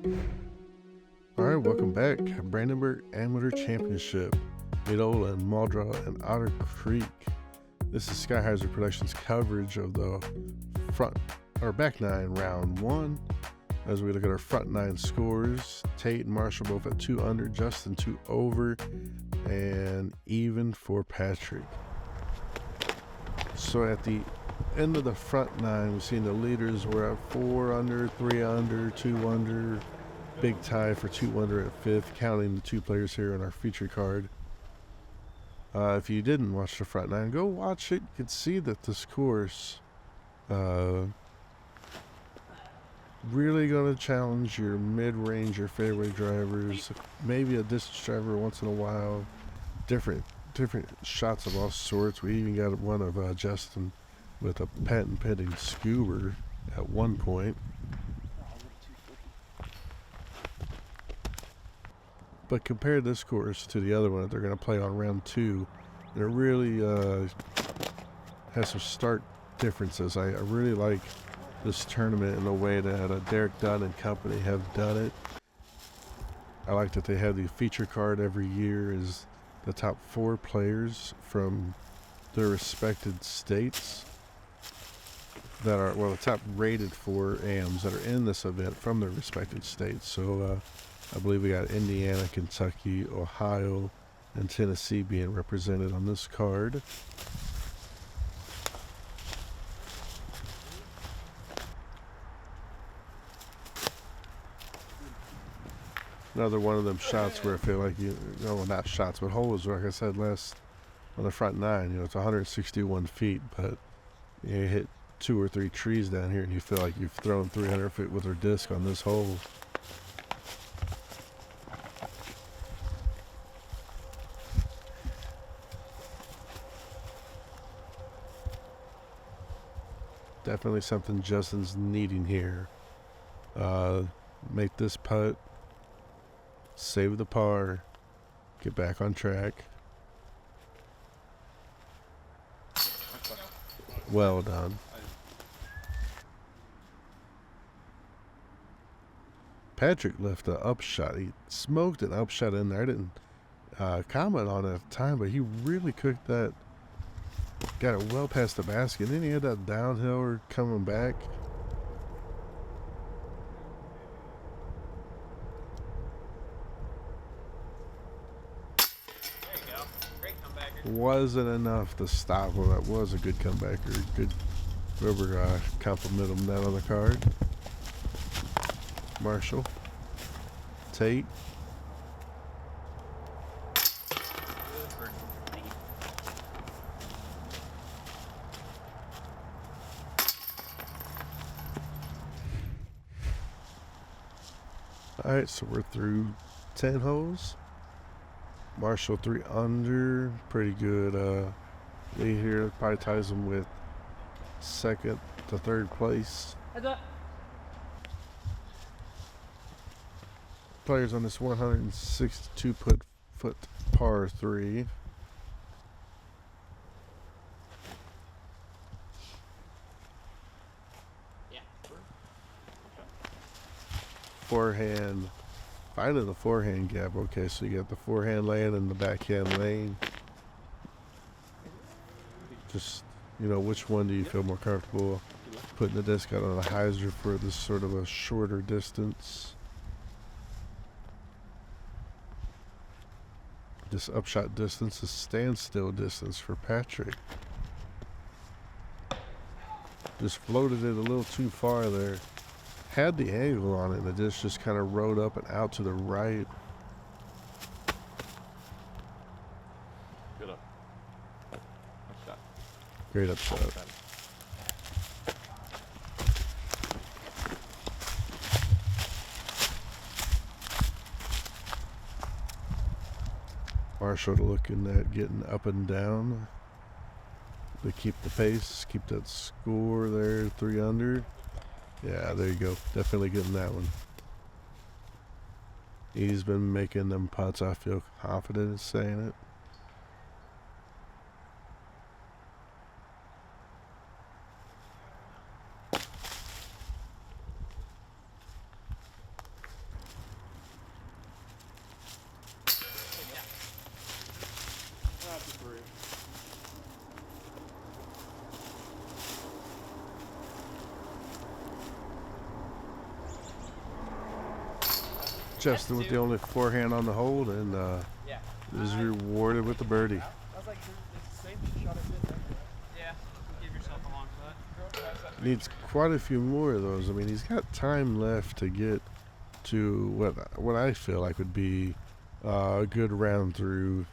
Alright, welcome back. Brandenburg Amateur Championship. Middle and Muldraugh and Otter Creek. This is Skyheiser Productions coverage of the back nine round one. As we look at our front nine scores, Tate and Marshall both at 2 under, Justin 2 over, and even for Patrick. So at the end of the front nine, we've seen the leaders were at 4 under, 3 under, 2 under. Big tie for 2 under at 5th, counting the 2 players here on our feature card. If you didn't watch the front nine, go watch it. You can see that this course really going to challenge your mid-range or fairway drivers, maybe a distance driver once in a while. Different shots of all sorts. We even got one of Justin with a patent pending scuba at one point. But compare this course to the other one that they're going to play on round 2, and it really has some stark differences. I really like this tournament in the way that Derek Dunn and company have done it. I like that they have the feature card every year is the top 4 players from their respected states that are, well, the top rated 4 AMs that are in this event from their respected states. So I believe we got Indiana, Kentucky, Ohio, and Tennessee being represented on this card. Another one of them shots where I feel like not shots, but holes. Like I said last on the front nine, it's 161 feet, but you hit 2 or 3 trees down here, and you feel like you've thrown 300 feet with a disc on this hole. Definitely something Justin's needing here. Make this putt, save the par, get back on track. Well done. Patrick left an upshot. He smoked an upshot in there. I didn't comment on it at the time, but he really cooked that. Got it well past the basket. Then he had that downhill coming back. There you go. Great comebacker. Wasn't enough to stop him. That was a good comebacker. Good. Whoever complimented him that on the card. Marshall. Tate. Alright, so we're through 10 holes. Marshall 3 under. Pretty good lead here. Probably ties him with 2nd to 3rd place. Players on this 162 foot par 3. Forehand, finding the forehand gap. Okay, so you got the forehand lane and the backhand lane. Just, which one do you feel more comfortable putting the disc out on a hyzer for this sort of a shorter distance? This upshot distance is standstill distance for Patrick. Just floated it a little too far there. Had the angle on it, and the disc just kind of rode up and out to the right. Good upshot. Great upshot. Marshall looking at getting up and down to keep the pace, keep that score there, 3 under. Yeah, there you go. Definitely getting that one. He's been making them putts. I feel confident in saying it. Justin with the only forehand on the hold, and Yeah. is rewarded with the birdie. Yeah. Give yourself a long putt. Needs quite a few more of those. I mean, he's got time left to get to what I feel like would be a good round through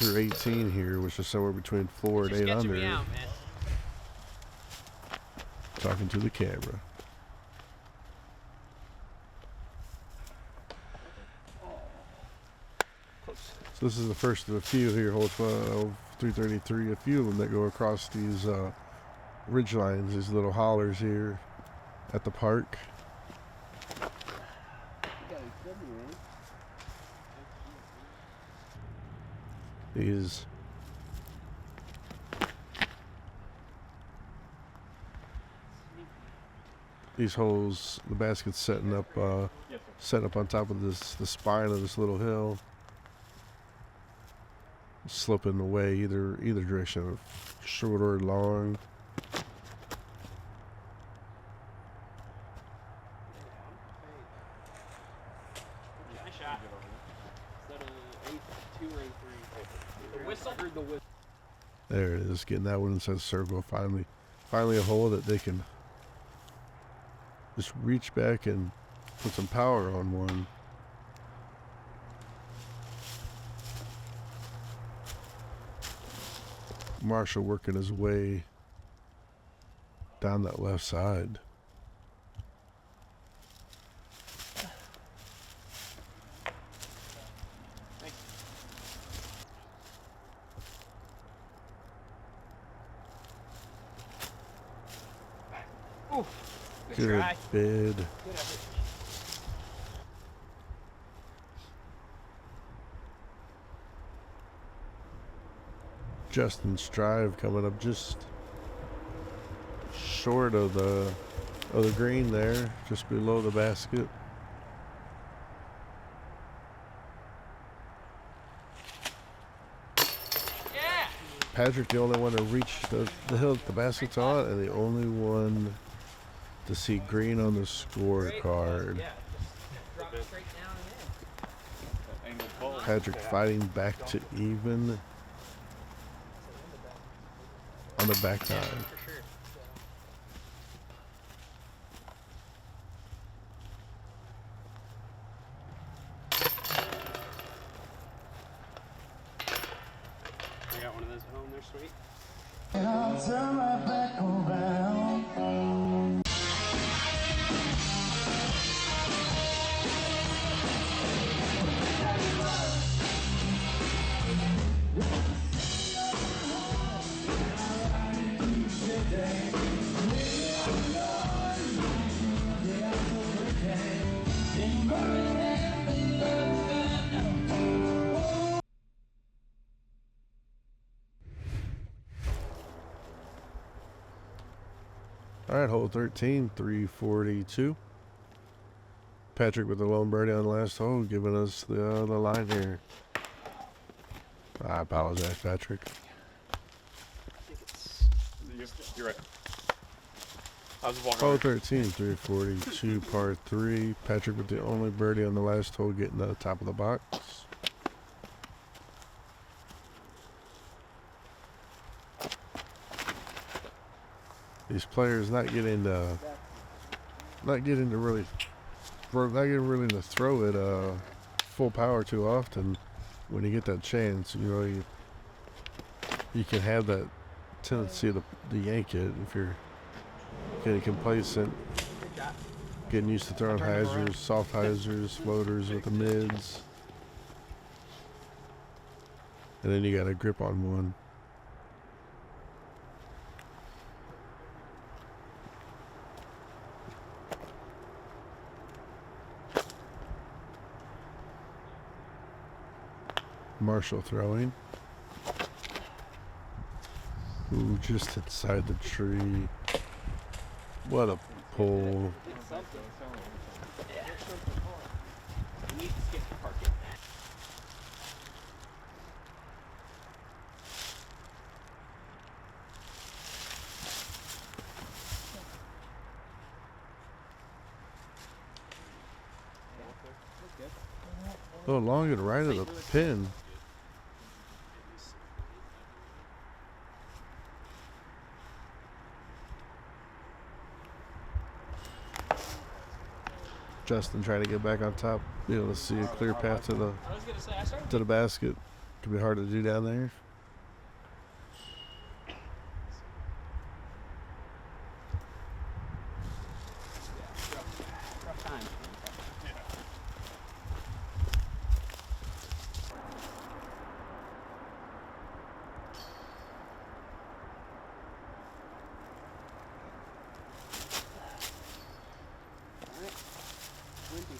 18 here, which is somewhere between 4 and Just 8 sketching under. me out, man. Talking to the camera. So this is the first of a few here, hole 12, 333, a few of them that go across these ridge lines, these little hollers here at the park. These holes, the basket's setting up on top of the spine of this little hill, sloping away either direction, short or long. Nice shot. There it is, getting that one inside the circle. Finally a hole that they can just reach back and put some power on one. Marshall working his way down that left side. Ooh, Good try. bid. Good effort. Justin's drive coming up just short of the green there, just below the basket. Yeah. Patrick, the only one to reach the hill that the basket's on, and the only one to see green on the scorecard. Yeah. Just drop it straight down and in. Patrick fighting back to even on the back Yeah, nine. for sure. I got one of those at home. They're sweet. All right, hole 13, 342. Patrick with the lone birdie on the last hole, giving us the line here. I apologize, Patrick. You're right. I was walking Hole over. 13, 342, par 3. Patrick with the only birdie on the last hole, getting to the top of the box. These players not getting really to throw it full power too often. When you get that chance, you can have that tendency to yank it if you're getting complacent, getting used to throwing hyzers, soft hyzers, floaters with the mids, and then you got a grip on one. Marshall throwing. Ooh, just inside the tree. What a pull. It's something. Yeah. We need to skip the parking. Oh, long and right of the pin. Justin trying to get back on top, be able to see a clear path to the I was gonna say I started. basket. Could be hard to do down there. Rough time. All right. Windy.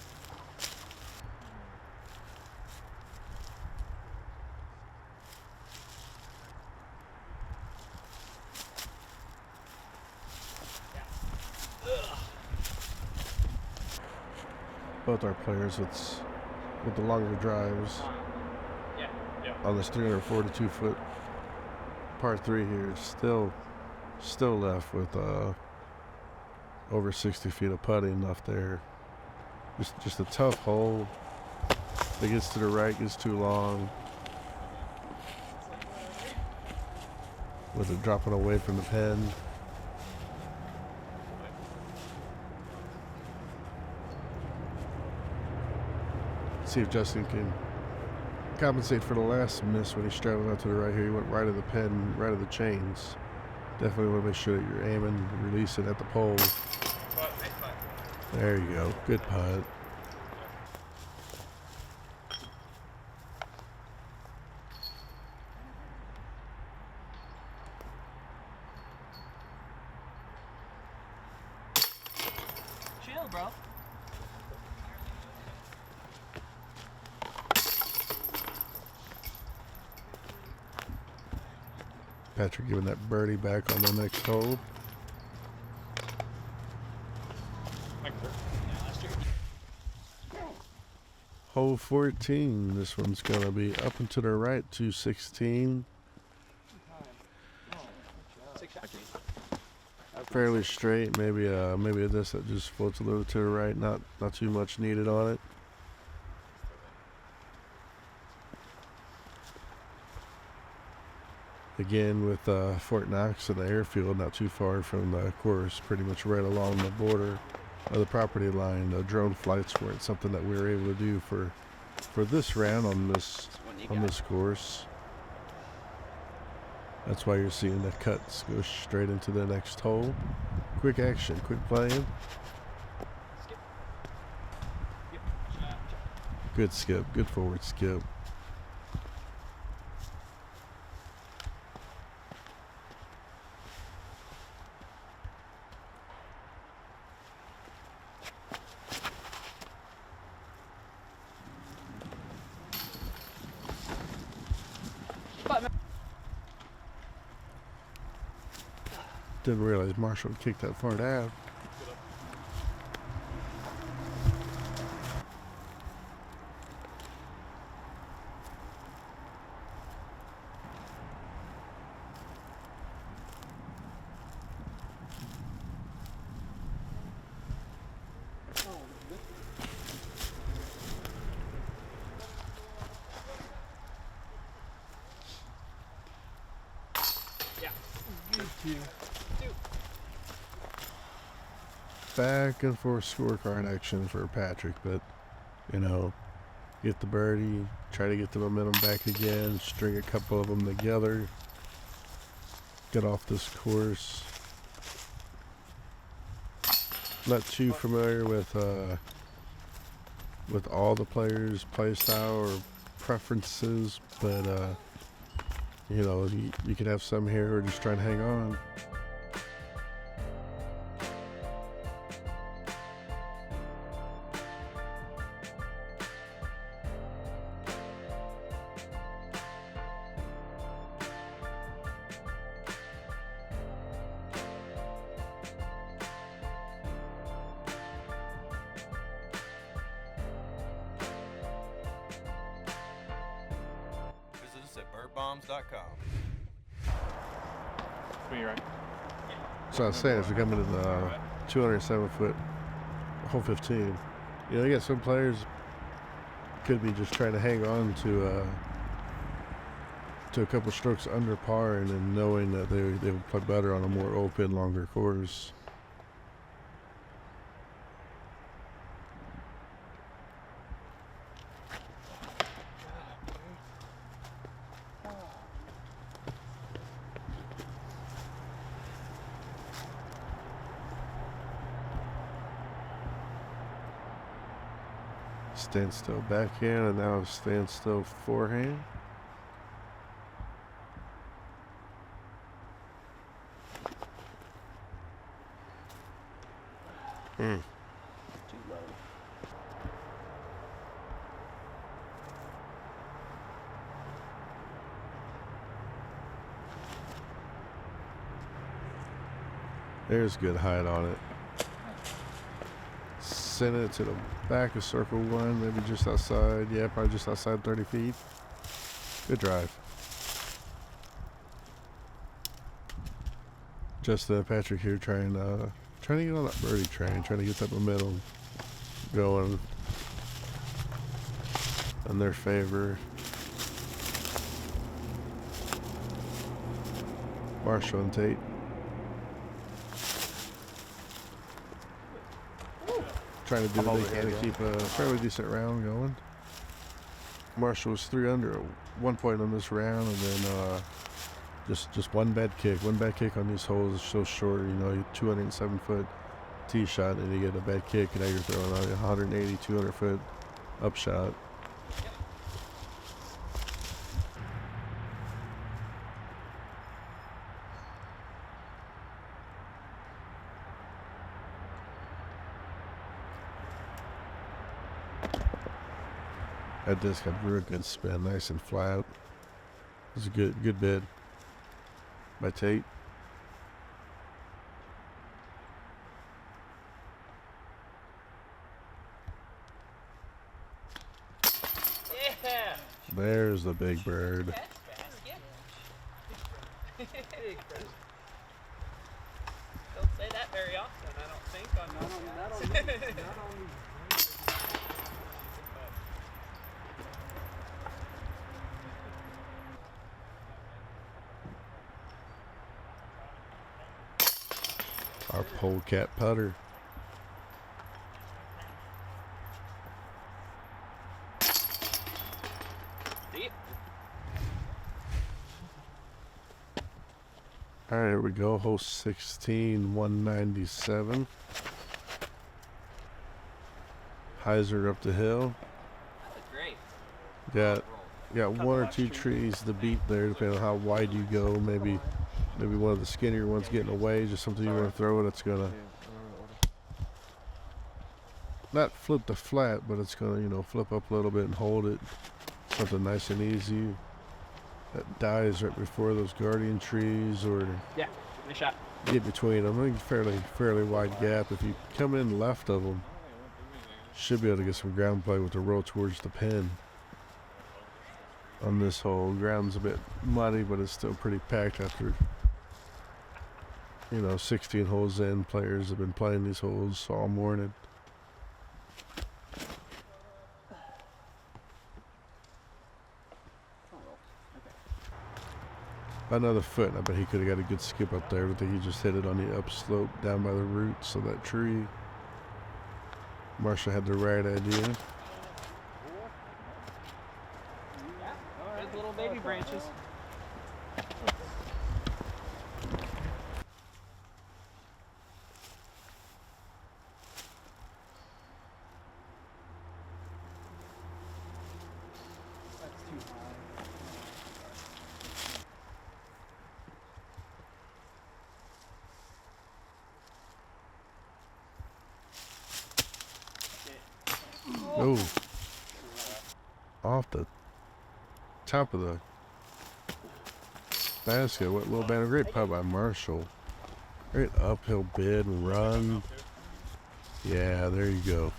Both our players with the longer drives Yeah. on this 342 foot par 3 here. Still left with over 60 feet of putting left there. Just a tough hole. If it gets to the right, gets too long. With it dropping away from the pin. See if Justin can compensate for the last miss when he's straddling out to the right here. He went right of the pin, right of the chains. Definitely want to make sure that you're aiming and releasing at the pole. There you go. Good putt. Chill, bro. Patrick giving that birdie back on the next hole. Hole 14. This one's going to be up and to the right, 216. Fairly straight. Maybe a disc that just floats a little to the right. Not too much needed on it. Again, with Fort Knox and the airfield not too far from the course, pretty much right along the border of the property line. Drone flights weren't something that we were able to do for this round on this course. That's why you're seeing the cuts go straight into the next hole. Quick action, quick playing. Good skip, good forward skip. Didn't realize Marshall would kick that far down. Back and forth scorecard action for Patrick, but you know, get the birdie, try to get the momentum back again, string a couple of them together, get off this course. Not too familiar with all the players' play style or preferences, but you know, you could have some here who are just trying to hang on. Visit us at birdbombs.com. You're right. So I was saying, as we come into the 207 foot hole 15, you know, you got some players could be just trying to hang on to a couple strokes under par, and then knowing that they will play better on a more open, longer course. Standstill backhand, and now standstill forehand. Too low. There's good height on it. Send it to the back of circle one, maybe just outside. Yeah, probably just outside 30 feet. Good drive. Justin Patrick here trying to get on that birdie train, trying to get that momentum going in their favor. Marshall and Tate. Trying to do what they can to keep a fairly decent round going. Marshall was 3 under at one point on this round, and then just one bad kick. One bad kick on these holes is so short. You know, 207-foot tee shot, and you get a bad kick, and now you're throwing a 180, 200-foot up shot. That disc had a real good spin, nice and flat. It was a good bid by Tate. Yeah. There's the big bird. Big bird. Don't say that very often, I don't think. On Our polecat putter. Deep. All right, here we go. Hole 16, 197. Heiser up the hill. That was great. Got one or two trees to beat there, depending on how wide you go. Maybe one of the skinnier ones getting away, just something you want to throw that's gonna not flip the flat, but it's gonna, you know, flip up a little bit and hold it. Something nice and easy that dies right before those guardian trees, or Yeah, nice shot. get between them. I think fairly wide gap. If you come in left of them, should be able to get some ground play with the roll towards the pin. On this hole, ground's a bit muddy, but it's still pretty packed after, 16 holes in. Players have been playing these holes all morning. Another foot, I bet he could have got a good skip up there, but I think he just hit it on the upslope down by the roots of that tree. Marshall had the right idea. Good little baby branches. Oh, off the top of the basket. What little band? Great putt by Marshall. Great uphill bid and run. Yeah, there you go.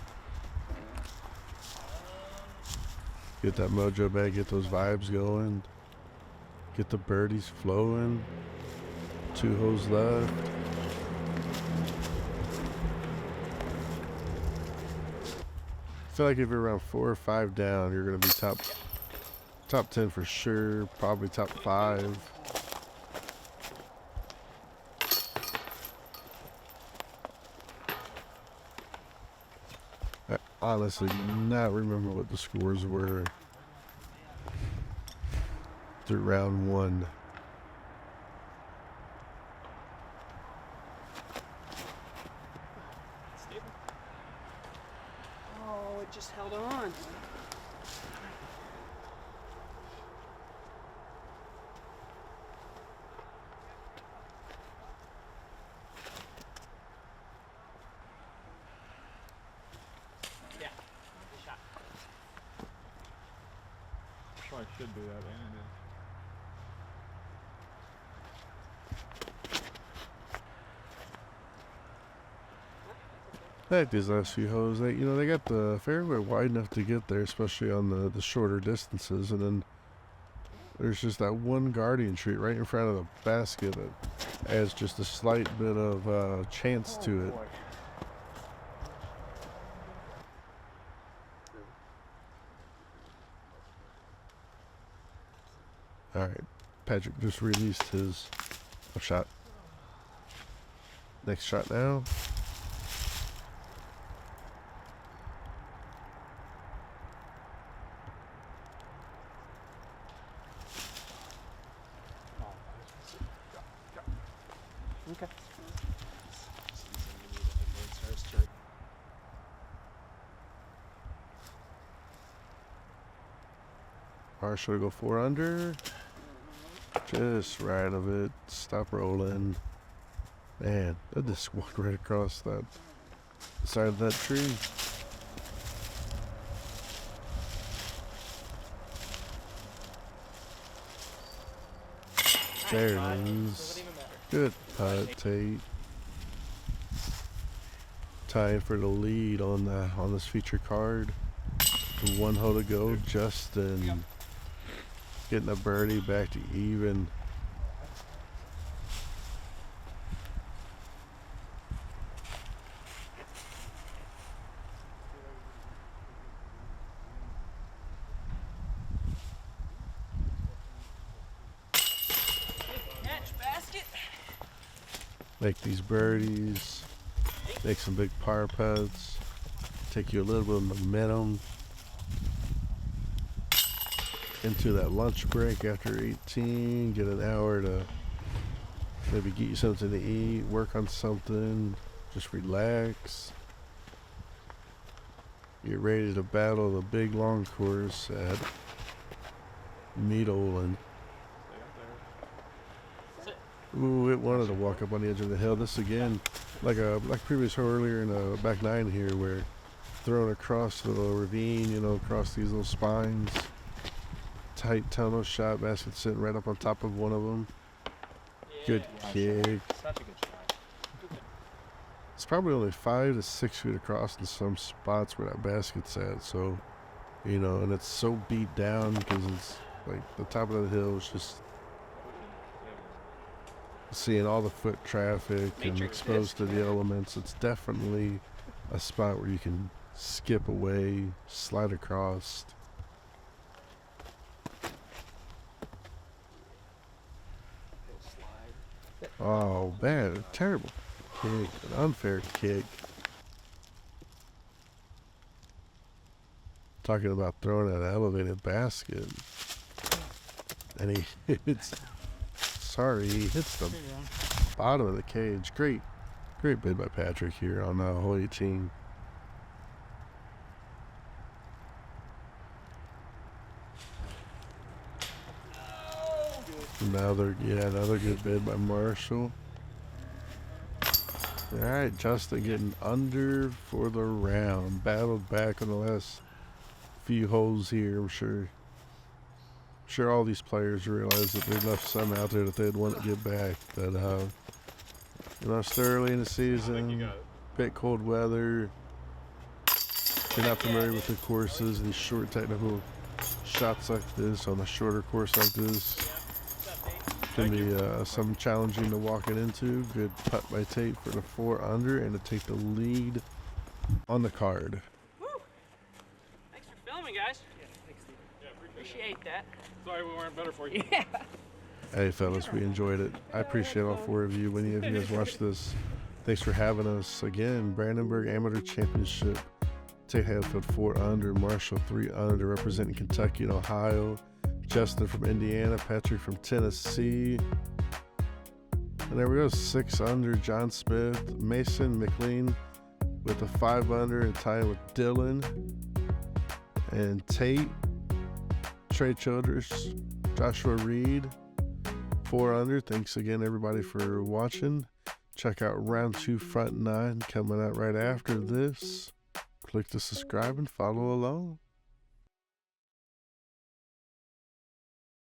Get that mojo back. Get those vibes going. Get the birdies flowing. 2 holes left. feel like if you're around 4 or 5 down, you're gonna be top 10 for sure. Probably top 5. I honestly do not remember what the scores were through round 1. Stable. Oh, it just held on. Yeah. Shot. Probably should do that, and it is. I like these last few holes. They got the fairway wide enough to get there, especially on the shorter distances, and then there's just that one guardian tree right in front of the basket that adds just a slight bit of chance to it. All right, Patrick just released his shot. Next shot now. Okay. Or should I go 4 under? Just right of it. Stop rolling. Man, that just walked right across the side of that tree. There it is. Good putt, Tate. Tying for the lead on this feature card. 1 hole to go. Justin getting a birdie back to even. Catch basket. Make these birdies. Make some big par putts. Take you a little bit of momentum into that lunch break after 18. Get an hour to maybe get you something to eat, work on something, just relax. Get ready to battle the big long course at Meadowland. Ooh, it wanted to walk up on the edge of the hill. This again, like previous hole earlier in the back 9 here, where thrown across the little ravine, across these little spines. Tight tunnel shot, basket sitting right up on top of one of them. Good kick. Such a good shot. It's probably only 5 to 6 feet across in some spots where that basket's at. So, and it's so beat down because it's like the top of the hill is just seeing all the foot traffic and exposed to the elements. It's definitely a spot where you can skip away, slide across. Oh, man, a terrible kick, an unfair kick. Talking about throwing an elevated basket. And he hits, he hits the bottom of the cage. Great bid by Patrick here on hole 18. Another good bid by Marshall. All right, Justin getting under for the round. Battled back on the last few holes here. I'm sure all these players realize that they left some out there that they'd want to get back. But it's early in the season, bit cold weather. If you're not familiar with the courses, these short technical shots like this on a shorter course like this can be some challenging to walk it into. Good putt by Tate for the 4 under and to take the lead on the card. appreciate that. Sorry we weren't better for you. Yeah. Hey, fellas, we enjoyed it. I appreciate all 4 of you. Any of you guys watched this, thanks for having us. Again, Brandenburg Amateur Championship. Tate Hatfield 4 under, Marshall 3 under, representing Kentucky and Ohio. Justin from Indiana, Patrick from Tennessee. And there we go, 6 under, John Smith, Mason McLean with a 5 under and tying with Dylan. And Tate, Trey Childers, Joshua Reed, 4 under. Thanks again, everybody, for watching. Check out round 2, front 9, coming out right after this. Click to subscribe and follow along.